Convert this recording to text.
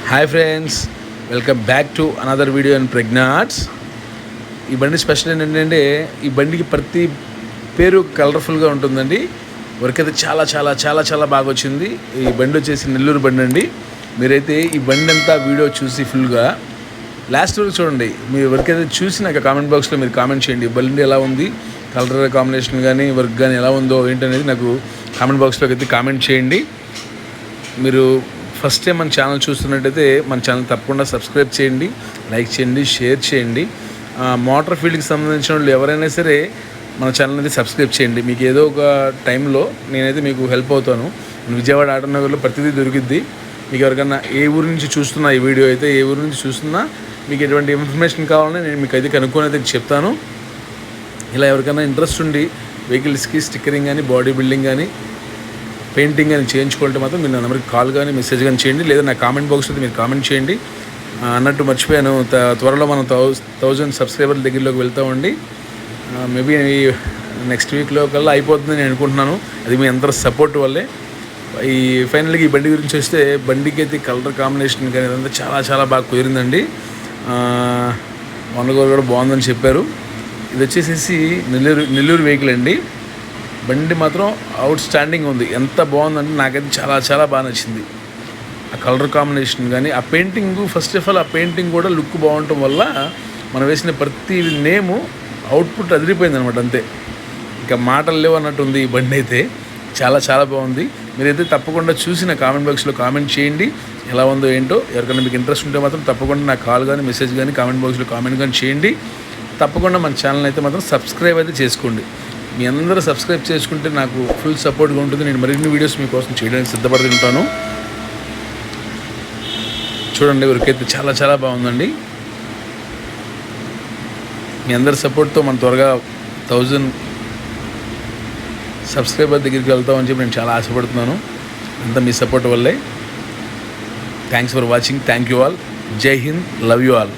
Hi friends, welcome back to another video in ప్రెగ్నాట్స్. ఈ బండి స్పెషల్ ఏంటంటే ఈ బండికి ప్రతి పేరు కలర్ఫుల్గా ఉంటుందండి. వర్క్ అయితే చాలా చాలా చాలా చాలా బాగా వచ్చింది. ఈ బండి వచ్చేసి నెల్లూరు బండి అండి. మీరైతే ఈ బండి అంతా వీడియో చూసి ఫుల్గా లాస్ట్ వరకు చూడండి. మీ వర్క్ అయితే చూసి నాకు కామెంట్ బాక్స్లో మీరు కామెంట్ చేయండి. బండి ఎలా ఉంది, కలర్ కాంబినేషన్ కానీ వర్క్ కానీ ఎలా ఉందో ఏంటనేది నాకు కామెంట్ బాక్స్లోకి అయితే కామెంట్ చేయండి. మీరు ఫస్ట్ టైం మన ఛానల్ చూస్తున్నట్టయితే మన ఛానల్ తప్పకుండా సబ్స్క్రైబ్ చేయండి, లైక్ చేయండి, షేర్ చేయండి. మోటార్ ఫీల్డ్కి సంబంధించిన వాళ్ళు ఎవరైనా సరే మన ఛానల్ అయితే సబ్స్క్రైబ్ చేయండి. మీకు ఏదో ఒక టైంలో నేనైతే మీకు హెల్ప్ అవుతాను. విజయవాడ ఆటోనగర్లో ప్రతిదీ దొరికిద్ది. మీకు ఎవరికన్నా ఏ ఊరు నుంచి చూస్తున్నా ఈ వీడియో అయితే ఏ ఊరు నుంచి చూస్తున్నా మీకు ఎటువంటి ఇన్ఫర్మేషన్ కావాలని నేను మీకు అయితే కనుక్కొని అయితే చెప్తాను. ఇలా ఎవరికైనా ఇంట్రెస్ట్ ఉండి వెహికల్స్కి స్టిక్కరింగ్ కానీ బాడీ బిల్డింగ్ కానీ పెయింటింగ్ అని చేయించుకుంటే మాత్రం మీరు నా నెంబర్కి కాల్ కానీ మెసేజ్ కానీ చేయండి, లేదా నా కామెంట్ బాక్స్లో మీరు కామెంట్ చేయండి. అన్నట్టు మర్చిపోయాను, త్వరలో మనం 1000 సబ్స్క్రైబర్ల దగ్గరలోకి వెళ్తామండి. మేబీ నెక్స్ట్ వీక్లో కల్లా అయిపోతుందని నేను అనుకుంటున్నాను. అది మీ అందరి సపోర్ట్ వల్లే. ఈ ఫైనల్గా ఈ బండి గురించి వస్తే బండికి అయితే కలర్ కాంబినేషన్ కానీ అదంతా చాలా చాలా బాగా కుదిరిందండి. వనగోరు కూడా బాగుందని చెప్పారు. ఇది వచ్చేసేసి నెల్లూరు వెహికల్ అండి. బండి మాత్రం అవుట్ స్టాండింగ్ ఉంది. ఎంత బాగుందంటే నాకైతే చాలా చాలా బాగా నచ్చింది. ఆ కలర్ కాంబినేషన్ కానీ ఆ పెయింటింగ్, ఫస్ట్ ఆఫ్ ఆల్ ఆ పెయింటింగ్ కూడా లుక్ బాగుండటం వల్ల మనం వేసిన ప్రతి నేము అవుట్పుట్ అదిరిపోయింది అనమాట. అంతే, ఇంకా మాటలు లేవు అన్నట్టు ఉంది ఈ బండి అయితే. చాలా చాలా బాగుంది. మీరైతే తప్పకుండా చూసి నా కామెంట్ బాక్స్లో కామెంట్ చేయండి ఎలా ఉందో ఏంటో. ఎవరికైనా మీకు ఇంట్రెస్ట్ ఉంటే మాత్రం తప్పకుండా నాకు కాల్ కానీ మెసేజ్ కానీ కామెంట్ బాక్స్లో కామెంట్ కానీ చేయండి. తప్పకుండా మన ఛానల్ అయితే మాత్రం సబ్స్క్రైబ్ అయితే చేసుకోండి. మీ అందరూ సబ్స్క్రైబ్ చేసుకుంటే నాకు ఫుల్ సపోర్ట్గా ఉంటుంది. నేను మరిన్ని వీడియోస్ మీకోసం చేయడానికి సిద్ధపడుతుంటాను. చూడండి, ఎవరికైతే చాలా చాలా బాగుందండి. మీ అందరి సపోర్ట్తో మనం త్వరగా 1000 సబ్స్క్రైబర్ దగ్గరికి వెళ్తామని చెప్పి నేను చాలా ఆశపడుతున్నాను. అంతా మీ సపోర్ట్ వల్లే. Thanks for watching. Thank you all. జై హింద్. Love you all.